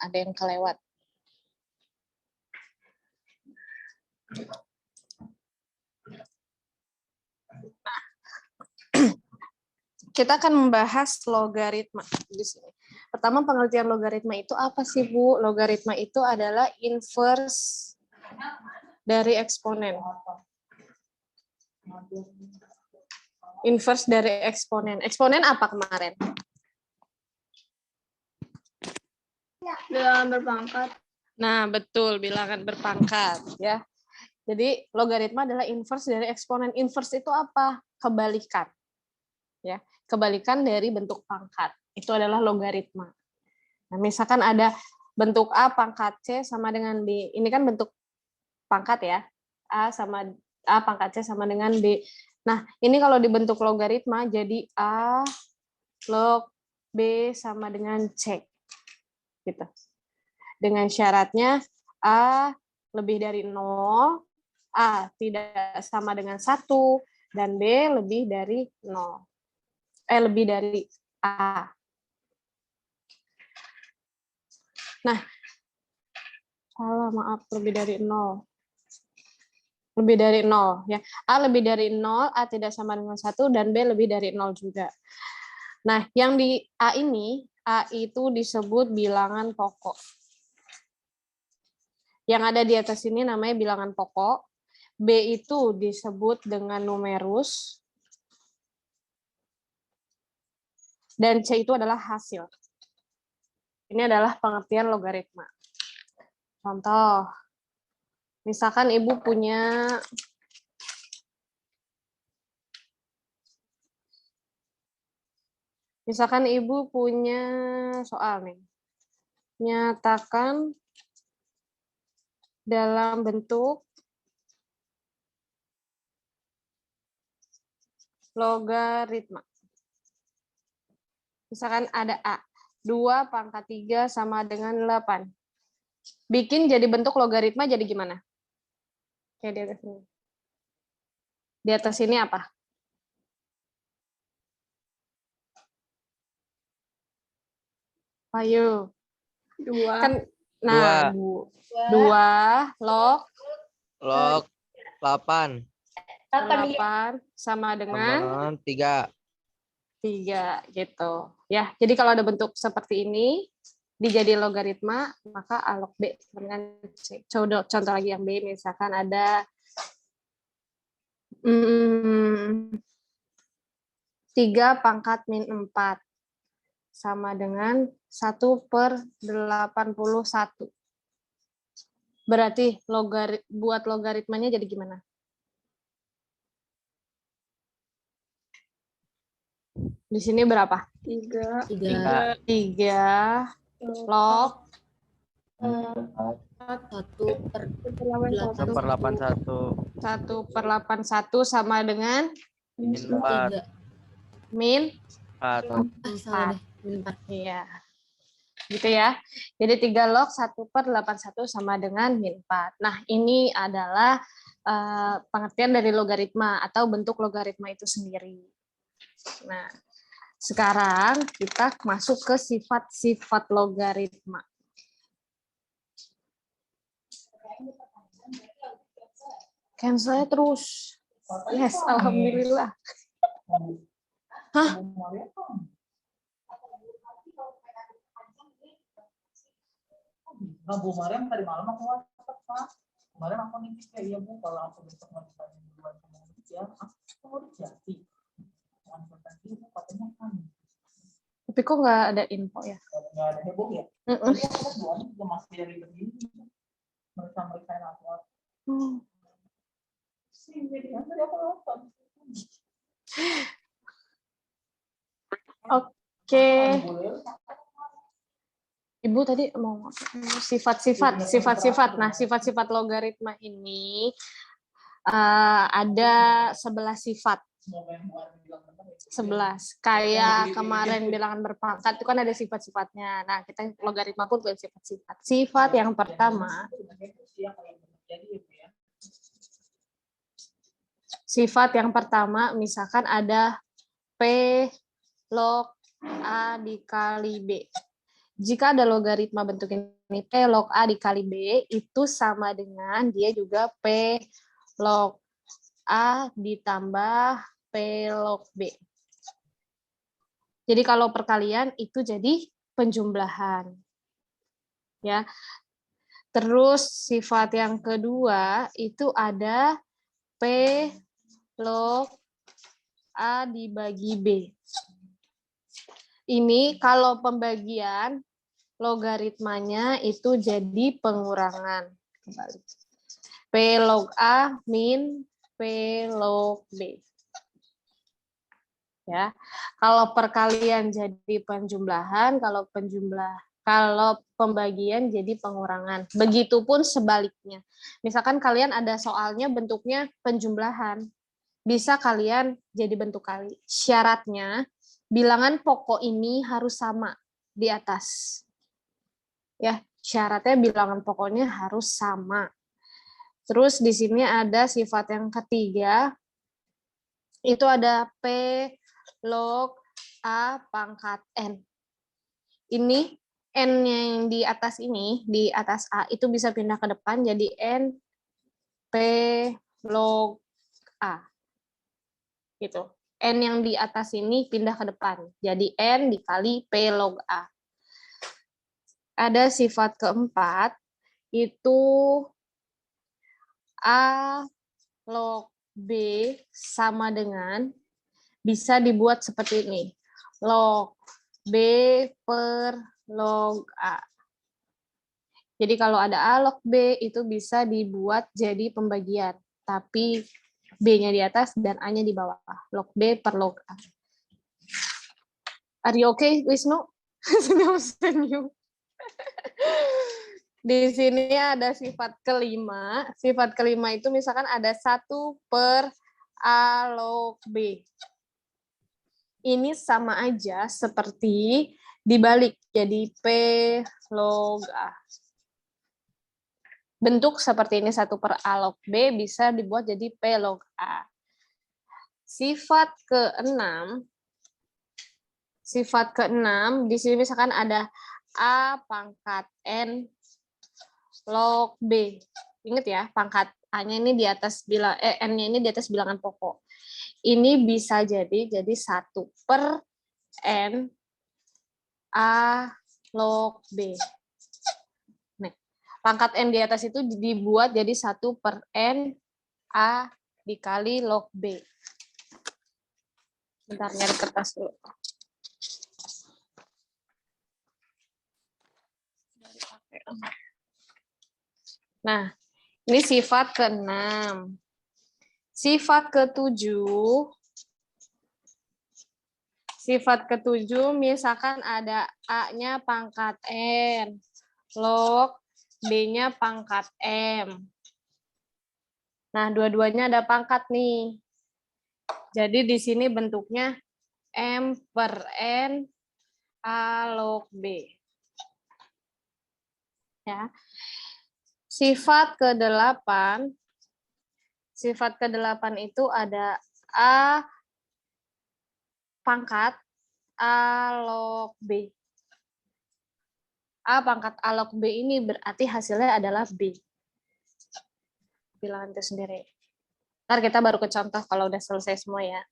ada yang kelewat. Kita akan membahas logaritma di sini. Pertama, pengertian logaritma itu apa sih, Bu? Logaritma itu adalah inverse dari eksponen. Inverse dari eksponen. Eksponen apa kemarin? Bilangan berpangkat. Nah, betul, bilangan berpangkat, ya. Jadi logaritma adalah inverse dari eksponen. Inverse itu apa? Kebalikan. Ya, kebalikan dari bentuk pangkat. Itu adalah logaritma. Nah, misalkan ada bentuk A pangkat C sama dengan B. Ini kan bentuk pangkat ya. A pangkat C sama dengan B. Nah, ini kalau dibentuk logaritma jadi A log B sama dengan C. Gitu. Dengan syaratnya A lebih dari 0, A tidak sama dengan 1, dan B lebih dari 0. Lebih dari A. Nah, salah, maaf, lebih dari 0. Lebih dari 0. Ya. A lebih dari 0, A tidak sama dengan 1, dan B lebih dari 0 juga. Nah, yang di A ini, A itu disebut bilangan pokok. Yang ada di atas ini namanya bilangan pokok. B itu disebut dengan numerus. Dan C itu adalah hasil. Ini adalah pengertian logaritma. Contoh, misalkan Ibu punya soal nih. Nyatakan dalam bentuk logaritma. Misalkan ada A, 2 pangkat 3 sama dengan 8. Bikin jadi bentuk logaritma jadi gimana? Kayak di atas ini. Di atas ini apa? Ayo. 2. Kan, nah, 2 log 8 sama dengan 3. 3 gitu. Ya, jadi kalau ada bentuk seperti ini dijadi logaritma, maka A log B dengan C. Contoh lagi yang B, misalkan ada 3 pangkat min 4 sama dengan 1/81. Berarti buat logaritmanya jadi gimana? Di sini berapa? 3. 3 log 1/81 sama dengan min 4. Iya. Gitu ya. Jadi 3 log 1/81 sama dengan min 4. Nah, ini adalah pengertian dari logaritma atau bentuk logaritma itu sendiri. Nah, sekarang kita masuk ke sifat-sifat logaritma. Cancel terus. Yes, alhamdulillah. Hah? Nah, Bu Mariam tadi malam aku WhatsApp, Pak. Kemarin aku nih kayak iya Bu, kalau aku besok mau ditanya duluan sama ya, aku mau jadi. Katanya kan. Tapi kok nggak ada info ya? Nggak ada heboh ya? Jadi aku dua juga masih dari begini. Mereka aku. Oke. Ibu tadi mau sifat-sifat. Nah, sifat-sifat logaritma ini ada 11 sifat. 11. Kayak kemarin bilangan berpangkat itu kan ada sifat-sifatnya. Nah, kita logaritma pun punya sifat-sifat. Sifat yang pertama, misalkan ada P log A dikali B. Jika ada logaritma bentuk ini P log A dikali B, itu sama dengan dia juga P log A ditambah P log B. Jadi kalau perkalian itu jadi penjumlahan. Ya. Terus sifat yang kedua itu ada P log A dibagi B. Ini kalau pembagian logaritmanya itu jadi pengurangan. Kembali. P log A min P log B. Ya. Kalau perkalian jadi penjumlahan, kalau pembagian jadi pengurangan. Begitupun sebaliknya. Misalkan kalian ada soalnya bentuknya penjumlahan, bisa kalian jadi bentuk kali. Syaratnya bilangan pokok ini harus sama di atas. Ya, syaratnya bilangan pokoknya harus sama. Terus di sini ada sifat yang ketiga, itu ada P log A pangkat N. Ini N-nya yang di atas ini, di atas A, itu bisa pindah ke depan jadi N P log A. Gitu. N yang di atas ini pindah ke depan. Jadi N dikali P log A. Ada sifat keempat, itu A log B sama dengan, bisa dibuat seperti ini. Log B per log A. Jadi kalau ada A log B itu bisa dibuat jadi pembagian. Tapi B-nya di atas dan A-nya di bawah. Log B per log A. Are you okay, Wisnu? Senyum-senyum. Di sini ada sifat kelima. Sifat kelima itu misalkan ada 1 per A log B. Ini sama aja seperti dibalik, jadi P log A. Bentuk seperti ini 1 per A log B bisa dibuat jadi P log A. Sifat keenam, di sini misalkan ada A pangkat N log B. Ingat ya, pangkat A-nya ini di atas N-nya ini di atas bilangan pokok. Ini bisa jadi 1 per N A log B. Nih, pangkat N di atas itu dibuat jadi 1 per N A dikali log B. Bentar, nyari kertas dulu. Nah, ini sifat ke-6. Sifat ke-7, misalkan ada A-nya pangkat N, log B-nya pangkat M. Nah, dua-duanya ada pangkat nih. Jadi di sini bentuknya M per N A log B. Ya. Sifat ke-8 itu ada A pangkat A log B. A pangkat A log B ini berarti hasilnya adalah B. Bilangan itu sendiri. Ntar kita baru ke contoh kalau udah selesai semua ya.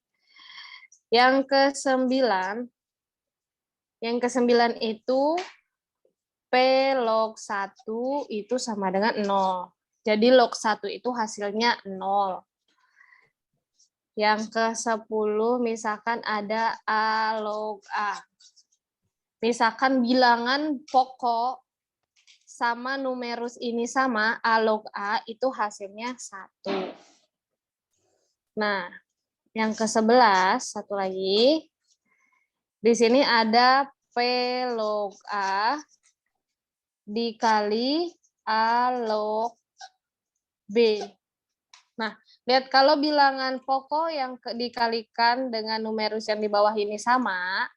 Yang ke-9 itu P log 1 itu sama dengan 0. Jadi log 1 itu hasilnya 0. Yang ke-10 misalkan ada A log A. Misalkan bilangan pokok sama numerus ini sama, A log A itu hasilnya 1. Nah, yang ke-11, satu lagi. Di sini ada P log A dikali A log B. Nah, lihat kalau bilangan pokok yang dikalikan dengan numerus yang di bawah ini sama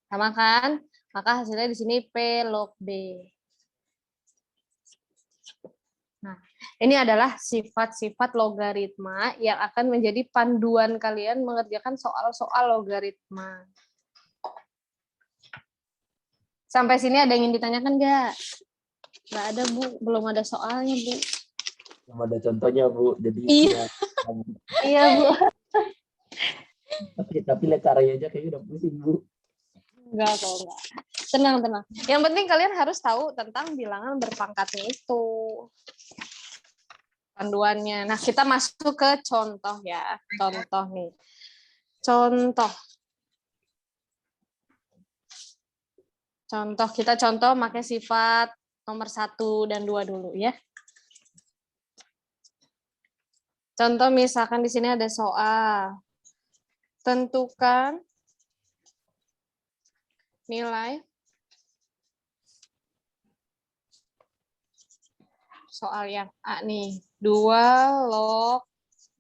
kan? Maka hasilnya di sini P log B. Nah, ini adalah sifat-sifat logaritma yang akan menjadi panduan kalian mengerjakan soal-soal logaritma. Sampai sini ada yang ingin ditanyakan nggak? Nggak ada, Bu. Belum ada soalnya, Bu. Belum ada contohnya, Bu. Jadi Iya. Iya, Bu. tapi lihat caranya aja kayaknya udah pusing, Bu. Enggak kok, enggak. Tenang. Yang penting kalian harus tahu tentang bilangan berpangkatnya itu. Panduannya. Nah, kita masuk ke contoh ya. Contoh nih. Contoh, kita contoh pakai sifat nomor 1 dan 2 dulu ya. Contoh misalkan di sini ada soal. Tentukan nilai soal yang A nih. 2 log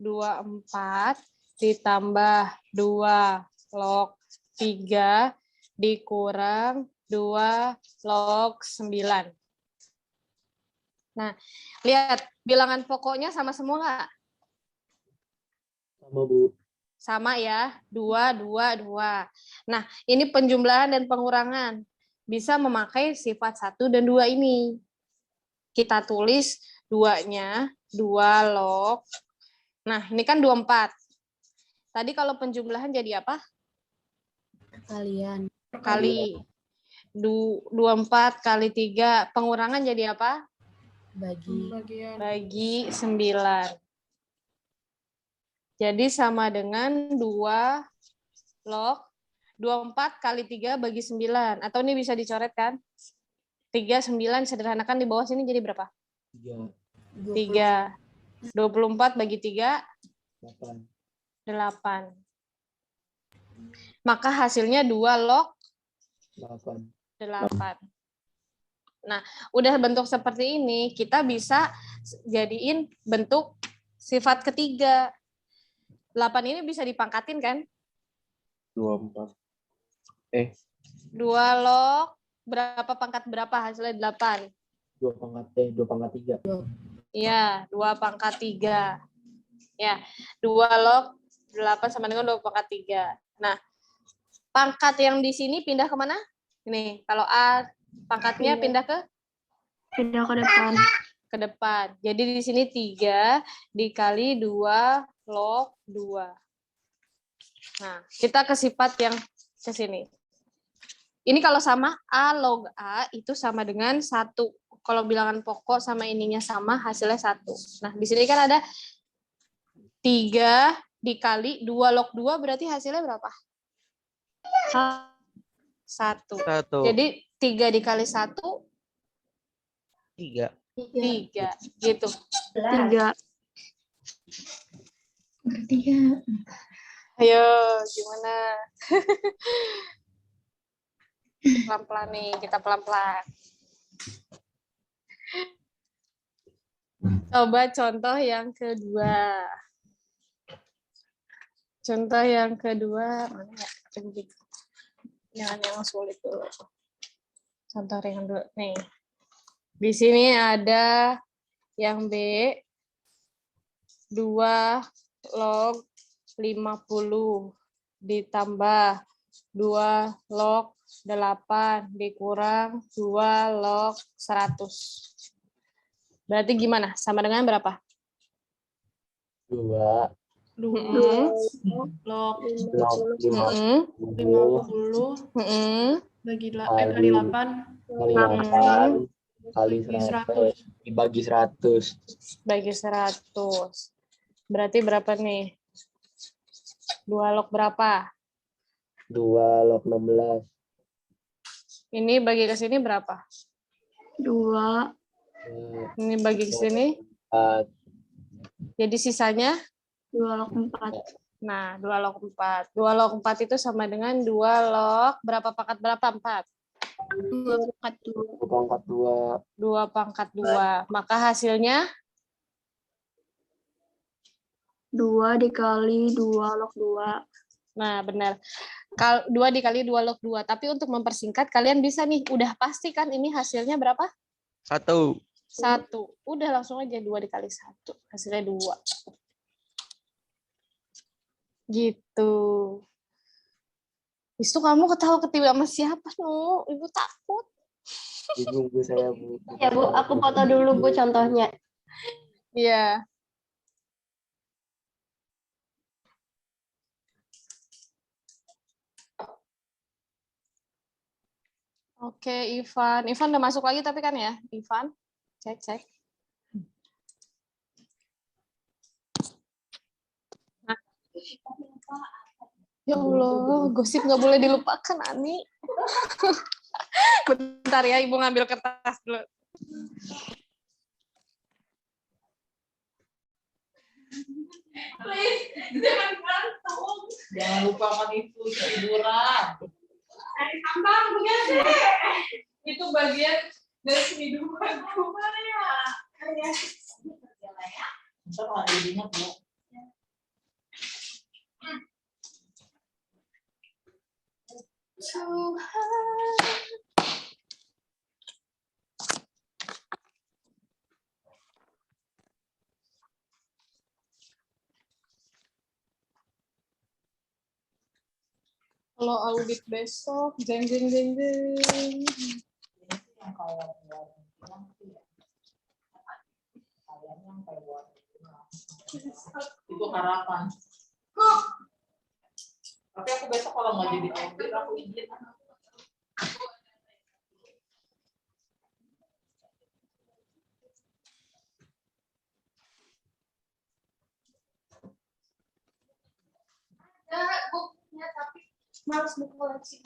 24 ditambah 2 log 3 dikurang 2 log 9. Nah, lihat bilangan pokoknya sama semua nggak? Sama, Bu. Sama ya, 2, 2, 2. Nah, ini penjumlahan dan pengurangan. Bisa memakai sifat 1 dan 2 ini. Kita tulis 2-nya, 2 log. Nah, ini kan 24. Tadi kalau penjumlahan jadi apa? Kalian. Kali. 24 kali 3. Pengurangan jadi apa? Bagi 9. Jadi sama dengan 2 log 24 kali 3 bagi 9. Atau ini bisa dicoret kan? 3, 9, sederhanakan di bawah sini jadi berapa? 3. 24 bagi 3? 8. Maka hasilnya 2 log 8. Nah, udah bentuk seperti ini, kita bisa jadiin bentuk sifat ketiga. 8 ini bisa dipangkatin kan? 24. 2 log berapa pangkat berapa hasilnya 8? 2 pangkat 3. Iya, 2 pangkat 3. Ya, 2 log 8 sama dengan 2 pangkat 3. Nah, pangkat yang di sini pindah kemana? Ini, kalau A pangkatnya pindah ke depan. Ke depan. Jadi di sini 3 dikali 2 log 2. Nah, kita ke sifat yang ke sini. Ini kalau sama A log A itu sama dengan 1. Kalau bilangan pokok sama ininya sama, hasilnya 1. Nah, di sini kan ada 3 dikali 2 log 2, berarti hasilnya berapa? 1. Jadi 3 dikali 1? 3. 3. Gitu. 3. Ayo, gimana? Pelan-pelan nih, kita pelan-pelan. Coba contoh yang kedua. Contoh yang kedua, mana ya? Jangan yang sulit dulu. Contoh yang kedua, nih. Di sini ada yang B, 2 log 50 ditambah 2 log 8 dikurang 2 log 100. Berarti gimana? Sama dengan berapa? 2 Log 50 bagi kali 8 kali 100 dibagi 100. Bagi 100. Berarti berapa nih? 2 log berapa? 2 log 16. Ini bagi ke sini berapa? 2. Ini bagi ke sini. 4. Jadi sisanya? 2 log 4. Nah, 2 log 4. 2 log 4 itu sama dengan 2 log berapa pangkat berapa? 4. 2 pangkat 2. 2 pangkat 2. Maka hasilnya? 2 dikali 2 log 2. Nah, benar. 2 dikali 2 log 2. Tapi untuk mempersingkat, kalian bisa nih, udah pasti kan ini hasilnya berapa? 1. 1. Udah langsung aja 2 dikali 1. Hasilnya 2. Gitu. Itu kamu ketawa-ketiwi sama siapa, Nu? Ibu takut. Ibu saya, Bu. Ya Bu, aku foto dulu Bu contohnya. Iya. Oke, Ivan. Ivan udah masuk lagi tapi kan ya, Ivan? Cek. Nah. Ya Allah, gosip nggak boleh dilupakan, Ani. Bentar ya, Ibu ngambil kertas dulu. Jangan lupa makan itu hiburan. Itu bagian dari kehidupan. Ntar ada jadinya Bu. Kalau audit besok, jeng. Ini sih yang kayak buat bilang sih ya. Kayaknya yang kayak buat itu harapan. Tapi aku besok kalau nggak jadi audit aku izin. Ada bukunya tapi malas buku koleksi.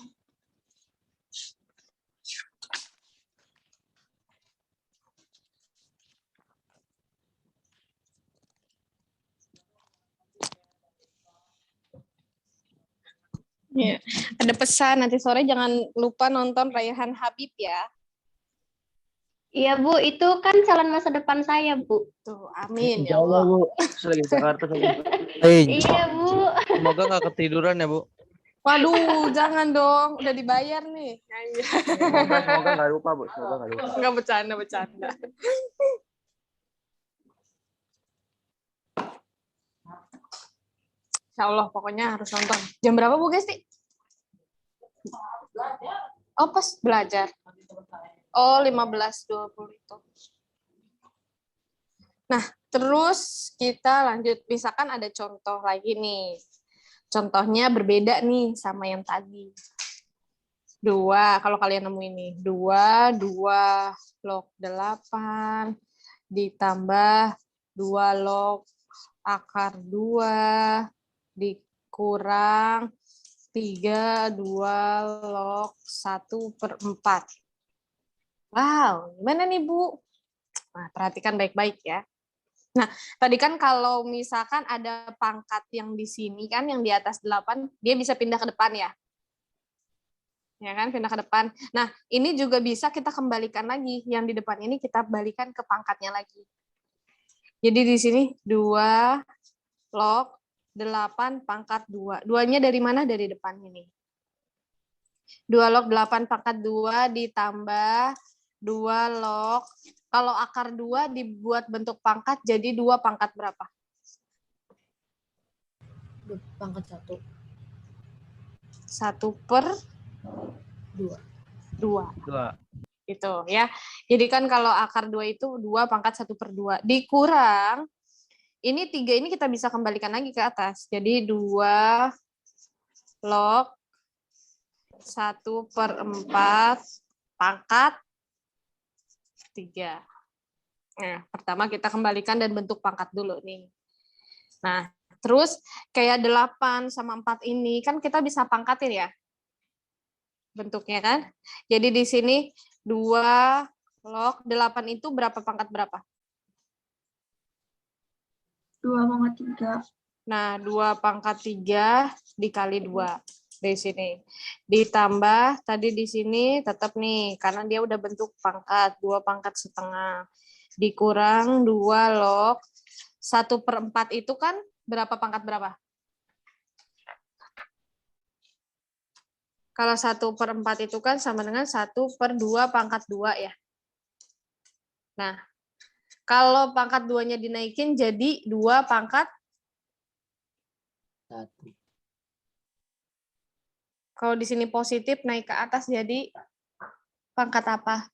Ya, ada pesan nanti sore jangan lupa nonton Raihan Habib ya. Iya Bu, itu kan calon masa depan saya Bu. Tuh, amin ya Insya Allah, Allah. Bu. Selagi Jakarta. Iya Bu. Semoga nggak ketiduran ya, Bu. Waduh, jangan dong, udah dibayar nih. Semoga nggak lupa, Bu. Semoga nggak lupa. Enggak bercanda. Insya Allah, pokoknya harus nonton. Jam berapa Bu Gesti? Oh, pas belajar. Oh, 15.20 itu. Nah, terus kita lanjut. Misalkan ada contoh lagi nih. Contohnya berbeda nih sama yang tadi. 2, kalau kalian nemu ini. 2 log 8 ditambah 2 log akar 2 dikurang 3 log 1/4. Wow, gimana nih Bu? Nah, perhatikan baik-baik ya. Nah, tadi kan kalau misalkan ada pangkat yang di sini kan, yang di atas 8, dia bisa pindah ke depan ya. Ya kan, pindah ke depan. Nah, ini juga bisa kita kembalikan lagi. Yang di depan ini kita balikan ke pangkatnya lagi. Jadi di sini 2 log 8 pangkat 2. 2-nya dari mana? Dari depan ini. 2 log 8 pangkat 2 ditambah 2 log. Kalau akar 2 dibuat bentuk pangkat, jadi 2 pangkat berapa? Pangkat 1. 1/2. 2. Gitu ya. Jadi kan kalau akar 2 itu 2 pangkat 1/2. Dikurang, ini 3 ini kita bisa kembalikan lagi ke atas. Jadi 2 log 1/4 pangkat 3. Nah, pertama kita kembalikan dan bentuk pangkat dulu nih. Nah, terus kayak 8 sama 4 ini kan kita bisa pangkatin ya. Bentuknya kan. Jadi di sini 2 log 8 itu berapa pangkat berapa? 2/3. Nah, 2 pangkat 3 dikali 2 di sini. Ditambah tadi di sini tetap nih, karena dia udah bentuk pangkat, 2 pangkat setengah. Dikurang 2 log 1/4 itu kan berapa pangkat berapa? Kalau 1/4 itu kan sama dengan 1/2 pangkat 2 ya. Nah, kalau pangkat 2-nya dinaikin jadi 2 pangkat 1. Kalau di sini positif naik ke atas jadi pangkat apa?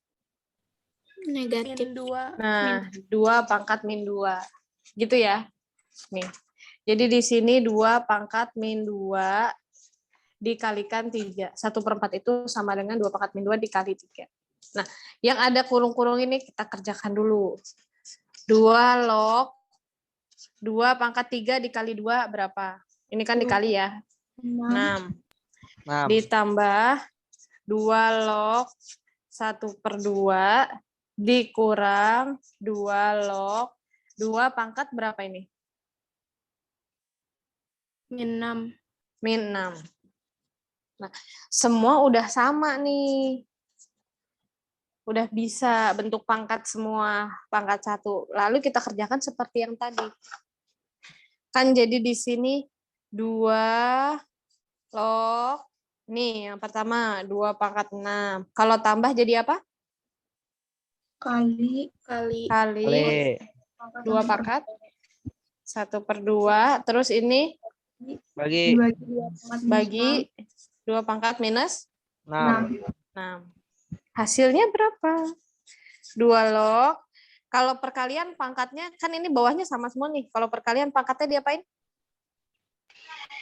Negatif. Nah, 2 pangkat min 2. Gitu ya. Nih. Jadi di sini 2 pangkat min 2 dikalikan 3. 1/4 itu sama dengan 2 pangkat min 2 dikali 3. Nah, yang ada kurung-kurung ini kita kerjakan dulu. 2 log 2 pangkat 3 dikali 2 berapa? Ini kan dikali ya. 6. 6. Ditambah 2 log 1/2 dikurang 2 log 2 pangkat berapa ini? Min 6. Min 6. Nah, semua udah sama nih. Udah bisa bentuk pangkat semua, pangkat 1. Lalu kita kerjakan seperti yang tadi. Kan jadi di sini 2 log, nih yang pertama 2 pangkat 6. Kalau tambah jadi apa? Kali Kali Kali 2 pangkat 1/2. Terus ini bagi dibagi 2 pangkat bagi 2 pangkat minus 6. 6. Hasilnya berapa? 2 log. Kalau perkalian pangkatnya, kan ini bawahnya sama semua nih. Kalau perkalian pangkatnya diapain?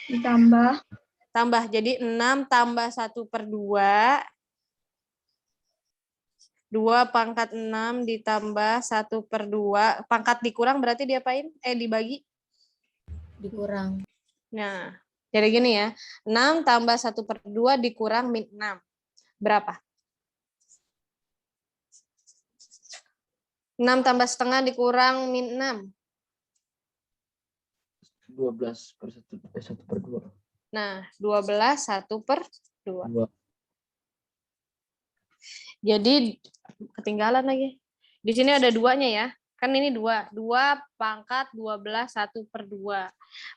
ditambah Tambah. Jadi 6 tambah 1/2. 2 pangkat 6 ditambah 1/2. Pangkat dikurang berarti diapain? Dibagi. Dikurang. Nah, jadi gini ya. 6 tambah 1/2 dikurang min 6. Berapa? 6 tambah setengah dikurang min 6. 12/1/2. Nah, 12 1/2. 2. Jadi ketinggalan lagi. Di sini ada 2-nya ya. Kan ini 2. 2 pangkat 12 1/2.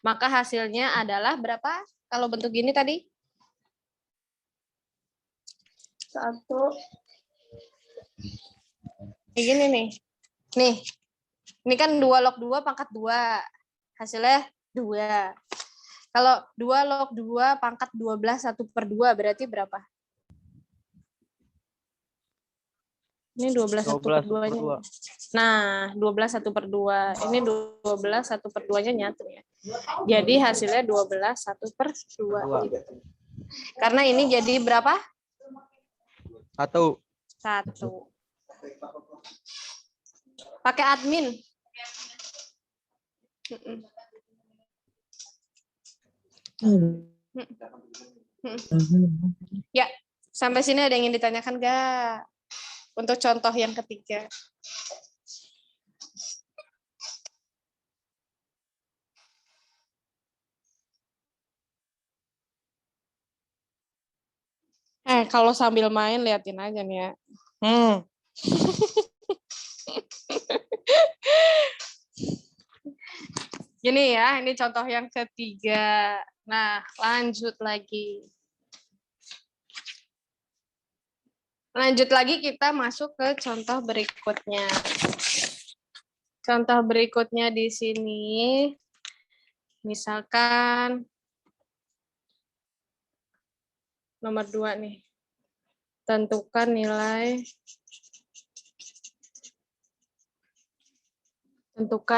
Maka hasilnya adalah berapa? Kalau bentuk gini tadi? 1 Kayak gini nih. Nih. Ini kan 2 log 2 pangkat 2. Hasilnya 2. Kalau 2 log 2 pangkat 12 1/2 berarti berapa? Ini 12 1/2-nya. Nah, 12 1/2. Ini 12 1/2-nya nyatu ya. Jadi hasilnya 12 1/2. Karena ini jadi berapa? 1. 1. Pakai admin. Ya, sampai sini ada yang ingin ditanyakan nggak? Untuk contoh yang ketiga. Kalau sambil main liatin aja nih ya. Gini ya, ini contoh yang ketiga. Nah, lanjut lagi. Lanjut lagi kita masuk ke contoh berikutnya. Contoh berikutnya di sini, misalkan nomor 2 nih. Tentukan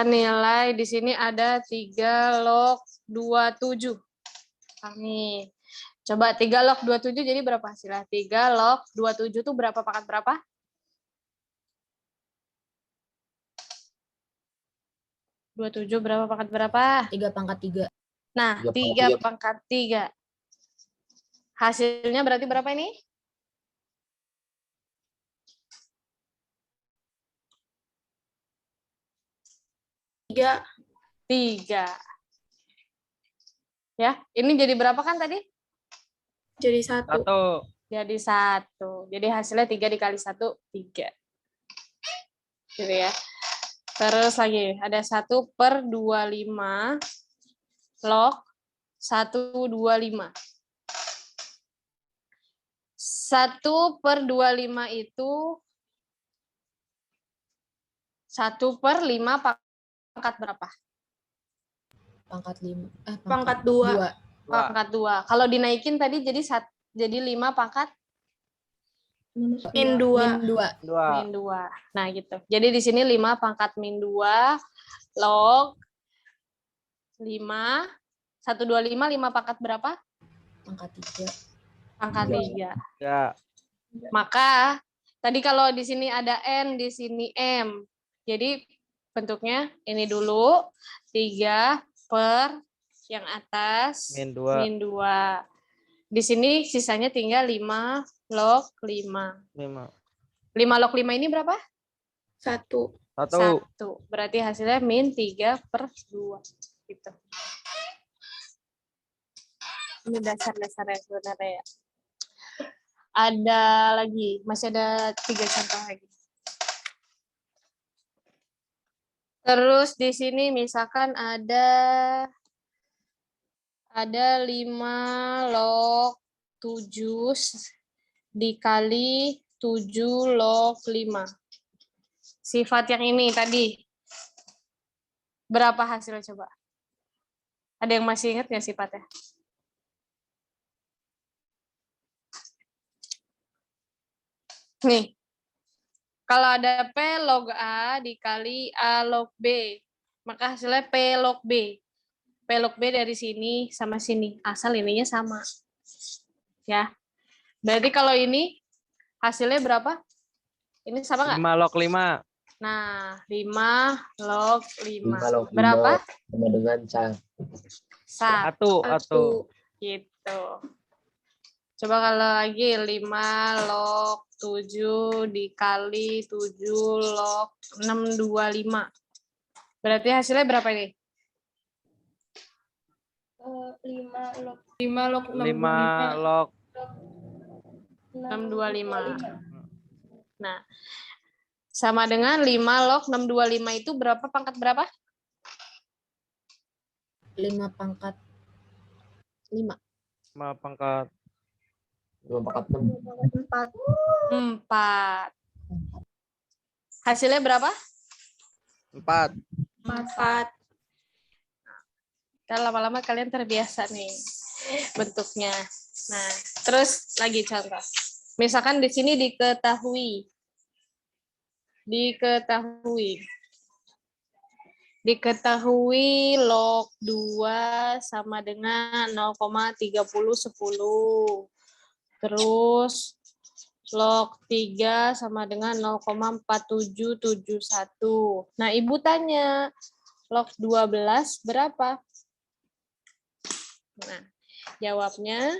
nilai di sini ada 3 log 27. Nih. Coba 3 log 27 jadi berapa hasilnya? 3 log 27 itu berapa pangkat berapa? Berapa pangkat berapa? 3 pangkat 3. Nah, 3 pangkat 3. Hasilnya berarti berapa ini? 3. Ya, ini jadi berapa kan tadi? Jadi 1. 1. Jadi 1. Jadi hasilnya 3 dikali 1, 3. Gitu ya. Terus lagi, ada 1/25 log 1/25. 1/25 itu 1/5 pangkat berapa? Pangkat 5. Pangkat 2. Pangkat 2. Kalau dinaikin tadi jadi Jadi 5 pangkat Minus Min 2. Dua. min 2. Nah, gitu. Jadi di sini 5 pangkat min 2 log 5. 125, 5 pangkat berapa? Pangkat 3. Pangkat 3. Ya. Maka tadi kalau di sini ada N, di sini M. Jadi bentuknya ini dulu 3 per yang atas Min 2. min 2. Di sini sisanya tinggal 5 log 5. 5. 5 log 5 ini berapa? 1. 1. 1. Berarti hasilnya min 3 per 2. Gitu. Ini dasar-dasarnya sebenarnya ya. Ada lagi, masih ada 3 contoh lagi. Terus di sini misalkan ada 5 log 7 dikali 7 log 5. Sifat yang ini tadi. Berapa hasilnya coba? Ada yang masih ingat nggak sifatnya? Nih, kalau ada P log A dikali A log B, maka hasilnya P log B. P log B dari sini sama sini, asal ininya sama. Ya, berarti kalau ini hasilnya berapa? Ini sama nggak? 5 log 5. Nah, 5 log 5. 5 log 5 Berapa? sama dengan 1. 1. Gitu. Coba kalau lagi 5 log 7 dikali 7 log 625. Berarti hasilnya berapa ini? 5 log 5 log 5 log 625. Nah, sama dengan 5 log 625 itu berapa pangkat berapa? 5 pangkat 5. 5 pangkat 5 pangkat 6. 4. Hasilnya berapa? 4. 4. Kan lama-lama kalian terbiasa nih bentuknya. Nah, terus lagi contoh. Misalkan di sini diketahui log 2 sama dengan 0,3010. Terus log 3 sama dengan 0,4771. Nah, Ibu tanya, log 12 berapa? Nah, jawabnya,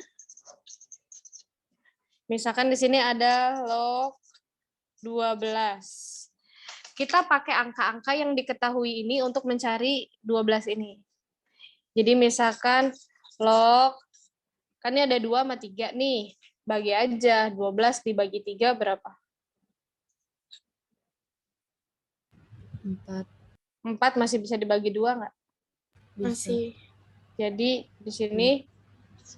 misalkan di sini ada log 12. Kita pakai angka-angka yang diketahui ini untuk mencari 12 ini. Jadi misalkan log, kan ini ada 2 sama 3 nih. Bagi aja, 12 dibagi 3 berapa? 4. 4 masih bisa dibagi 2 nggak? Bisa. Jadi di sini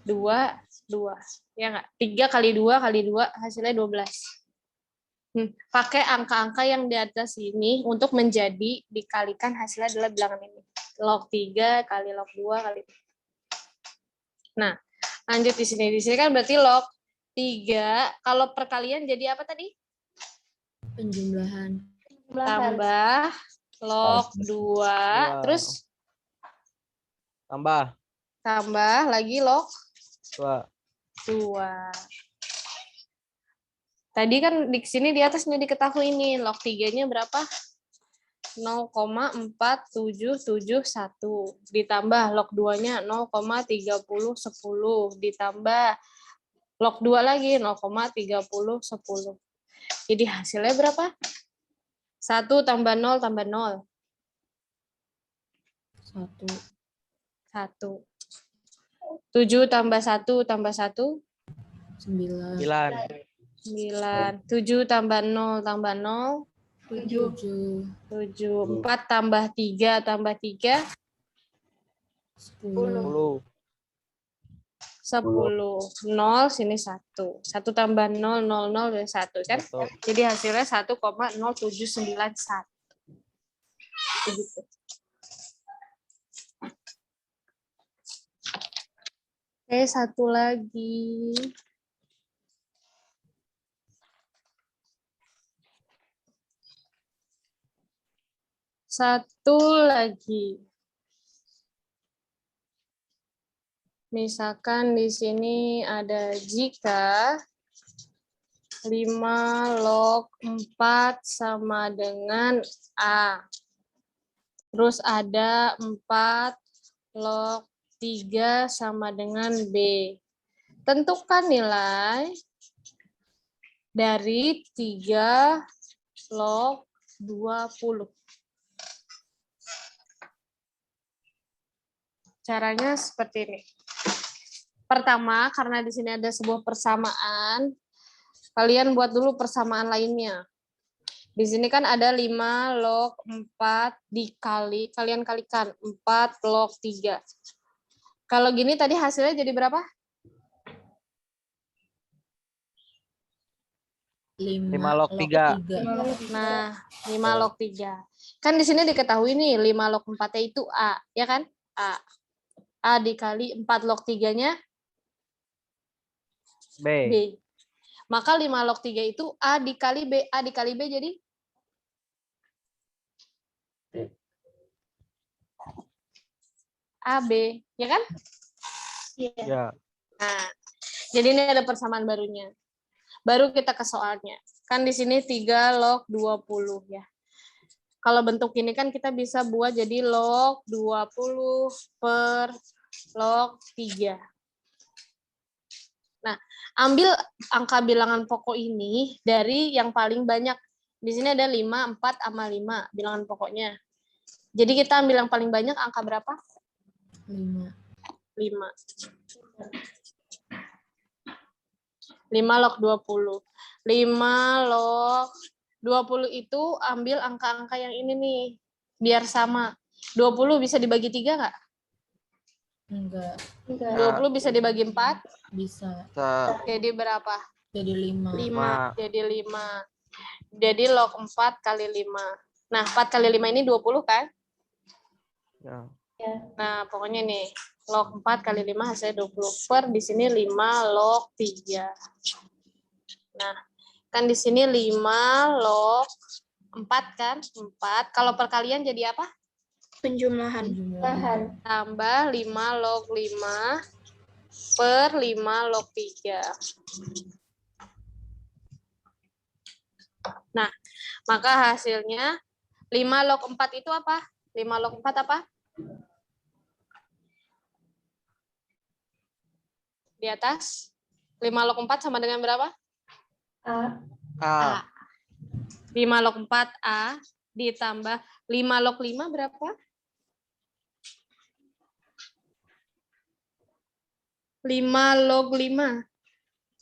2, 2. Ya nggak? 3 kali 2 kali 2 hasilnya 12. Pakai angka-angka yang di atas ini untuk menjadi dikalikan hasilnya adalah bilangan ini. Log 3 kali log 2 kali. Nah, lanjut di sini. Di sini kan berarti log 3 kalau perkalian jadi apa tadi? Penjumlahan. Tambah log 2 terus Tambah lagi log 2. 2. Tadi kan di sini di atasnya diketahui ini log 3-nya berapa? 0,4771 ditambah log 2-nya 0,3010 ditambah log 2 lagi 0,3010. Jadi hasilnya berapa? 1 tambah 0 tambah 0. 1. 1. 7 tambah 1 tambah 1. 9. 9. 7 tambah 0 tambah 0. 7. 7. 4 tambah 3 tambah 3. 10. 10. 0 sini 1. 1 tambah 0 0 0 dari 1 kan? Jadi hasilnya 1,0791. Begitu. Oke, satu lagi. Satu lagi. Misalkan di sini ada jika 5 log 4 sama dengan A. Terus ada 4 log 3 sama dengan B. Tentukan nilai dari 3 log 20. Caranya seperti ini. Pertama, karena di sini ada sebuah persamaan, kalian buat dulu persamaan lainnya. Di sini kan ada 5 log 4 dikali, kalian kalikan 4 log 3. Kalau gini tadi hasilnya jadi berapa? 5 log 3. Nah, 5 log 3. Kan di sini diketahui nih 5 log 4-nya itu A, ya kan? A. A dikali 4 log 3-nya B. B. Maka 5 log 3 itu A dikali B. A dikali B jadi? AB, ya kan? Ya. Nah, jadi ini ada persamaan barunya. Baru kita ke soalnya. Kan di sini 3 log 20 ya. Kalau bentuk ini kan kita bisa buat jadi log 20 per log 3. Nah, ambil angka bilangan pokok ini dari yang paling banyak. Di sini ada 5, 4, sama 5 bilangan pokoknya. Jadi kita ambil yang paling banyak angka berapa? 5. 5. 5 log 20. 5 log 20 itu ambil angka-angka yang ini nih. Biar sama. 20 bisa dibagi 3 nggak? Enggak. 20 bisa dibagi 4? Bisa. Jadi berapa? Jadi 5. 5. Jadi 5. Jadi log 4 kali 5. Nah, 4 kali 5 ini 20 kan? Ya. Nah, pokoknya nih, log 4 kali 5 hasilnya 20. Per di sini 5 log 3. Nah, kan di sini 5 log 4 kan? 4. Kalau perkalian jadi apa? Penjumlahan. Tambah 5 log 5 per 5 log 3. Nah, maka hasilnya 5 log 4 itu apa? 5 log 4 apa? Di atas. 5 log 4 sama dengan berapa? A. 5 log 4A ditambah 5 log 5 berapa? 5 log 5.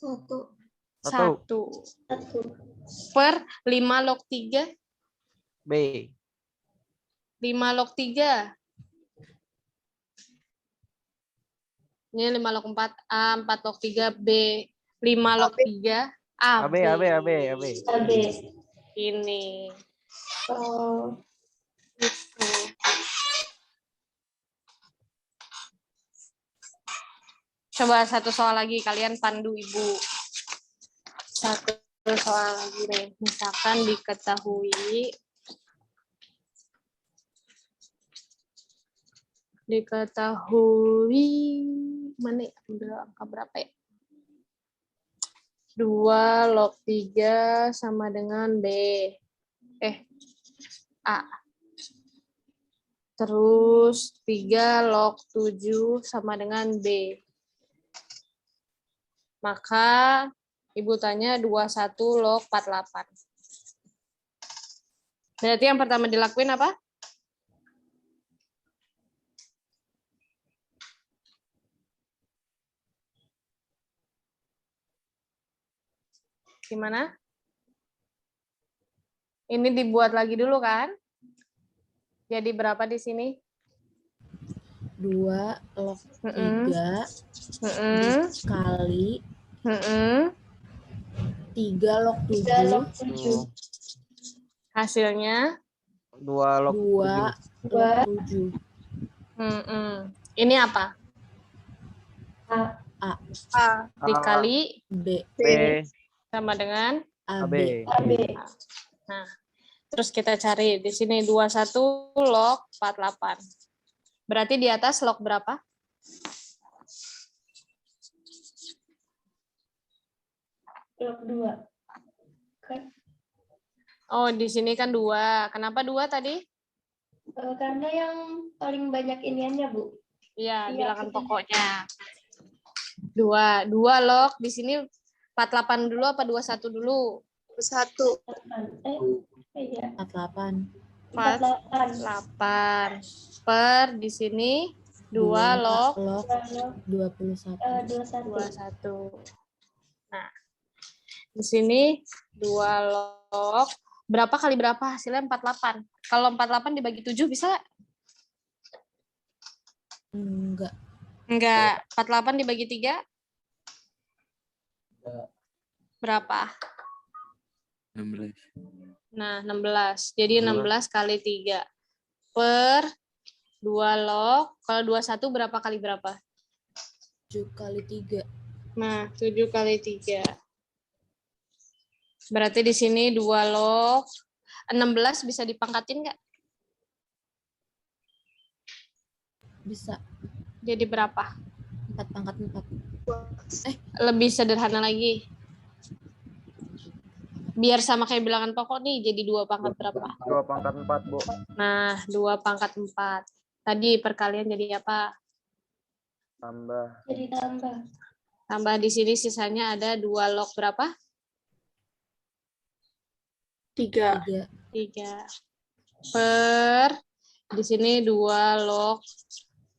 1. Per 5 log 3. B. 5 log 3. Ini 5 log 4A, 4 log 3B. 5 log 3 AB. AB. Ini. Gitu. Coba satu soal lagi, kalian pandu ibu. Satu soal lagi nih. Misalkan diketahui mana ya? Ambil angka berapa ya? 2 log 3 sama dengan A. Terus 3 log 7 sama dengan B. Maka ibu tanya 21 log 48. Berarti yang pertama dilakuin apa? Gimana? Ini dibuat lagi dulu kan? Jadi berapa di sini? 2 log 3 dikali 3 log 7. Hasilnya 2 log 7. Ini apa? A dikali B B. sama dengan AB. Nah, Terus kita cari di sini 21 log 48. Berarti di atas log berapa? Log 2. Kan? Oh, di sini kan 2. Kenapa 2 tadi? Karena yang paling banyak iniannya, Bu. Iya, Iya, bilangan betul. pokoknya. 2 log di sini 48 dulu apa 21 dulu? 1. Iya. 48. 48. 8 per di sini 2 log Log 21. 21. 21. Nah, di sini 2 log berapa kali berapa? Hasilnya 48. Kalau 48 dibagi 7 bisa nggak? Enggak. Enggak. 48 dibagi 3 Enggak. berapa? 16. Nah, 16. Jadi 16 kali 3 per 2 log. Kalau 21 berapa kali berapa? 7 kali 3. Nah, 7 kali 3. Berarti di sini 2 log. 16 bisa dipangkatin nggak? Bisa. Jadi berapa? 4 pangkat 4. Lebih sederhana lagi. Biar sama kayak bilangan pokok nih, jadi 2 pangkat berapa? 2 pangkat 4, Bu. Nah, 2 pangkat 4. Tadi perkalian jadi apa? Tambah. Jadi tambah. Tambah di sini sisanya ada 2 log berapa? 3. 3. 3. Per, di sini 2 log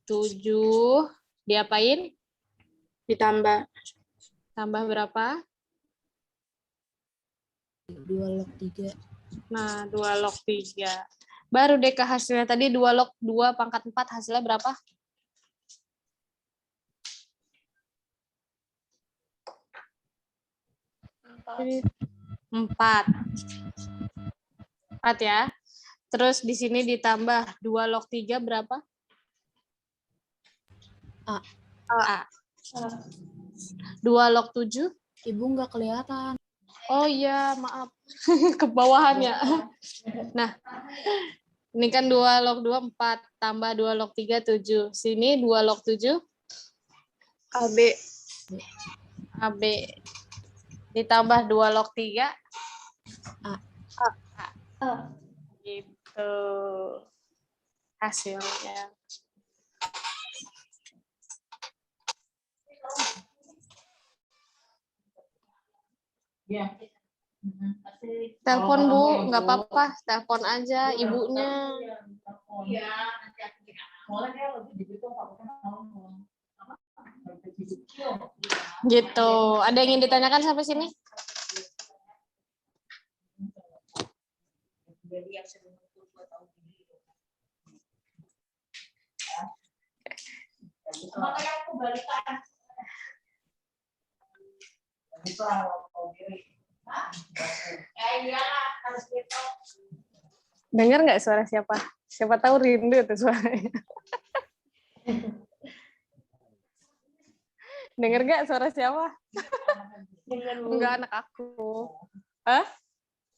7. Diapain? Ditambah. Tambah berapa? 2 log 3. Nah, 2 log 3. Baru deh ke hasilnya. Tadi 2 log 2 pangkat 4 hasilnya berapa? Jadi 4. 4 ya. Terus di sini ditambah 2 log 3 berapa? A. A. 2 log 7? Ibu nggak kelihatan. Oh iya, maaf. Ke bawahan ya. Nah, ini kan 2 log 2, 4. Tambah 2 log 3, 7. Sini 2 log 7. AB. AB. Ditambah 2 log 3. A. Gitu. Hasilnya. Iya. Telepon Bu, nggak apa-apa. Telepon aja ibunya. Iya, nanti aku soalnya dia lebih gitu takutnya ngomong. Gitu. Ada yang ingin ditanyakan sampai sini? Jadi yang sering untuk 2 tahun ini. Makanya aku balikan. Bisa kalau diri. Iya, harus gitu. Dengar nggak suara siapa? Siapa tahu rindu tuh suaranya. Dengar nggak suara siapa? Dengar, Bu. Enggak, anak aku. Hah?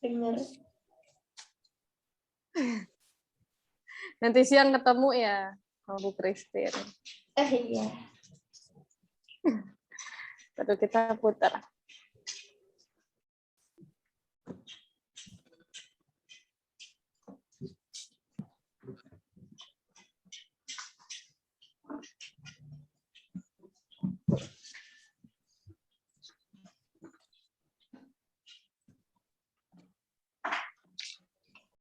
Dengar. Nanti siang ketemu ya sama Bu Christine. Iya. Baru kita putar.